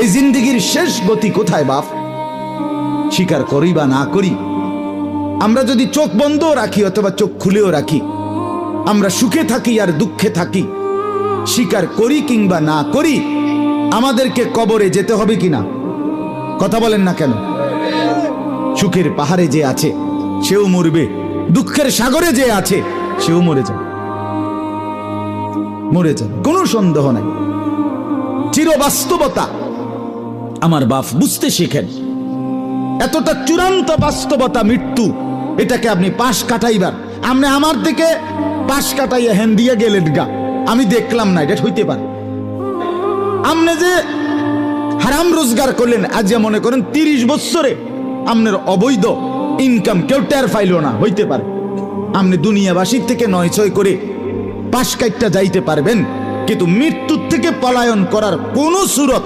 এই জিন্দেগির শেষ গতি কোথায় বাপ? স্বীকার করি বা না করি, আমরা যদি চোখ বন্ধও রাখি অথবা চোখ খুলেও রাখি, আমরা সুখে থাকি আর দুঃখে থাকি, স্বীকার করি কিংবা না করি, আমাদেরকে কবরে যেতে হবে কিনা? কথা বলেন না কেন? সুখের পাহাড়ে যে আছে সেও মরবে, দুঃখের সাগরে যে আছে সেও মরে যাবে, মরে যাবে, কোনো সন্দেহ নাই। চির বাস্তবতা আমার বাপ বুঝতে শিখেন। এতটা চূড়ান্ত বাস্তবতা মৃত্যু, এটাকে আপনি পাশ কাটাইবার, আপনি আমার দিকে পাশ কাটাইয়া হ্যান দিয়ে গেলেন গা, আমি দেখলাম না, এটা হইতে পারে। আপনি যে হারাম রোজগার করলেন, আজ যে মনে করেন 30 বছরে আপনার অবৈধ ইনকাম কেউ টের পাইল না, হইতে পারে। আপনি দুনিয়াবাসীর থেকে 9-6 করে পাশ কাটটা যাইতে পারবেন, কিন্তু মৃত্যুর থেকে পলায়ন করার কোন সুরত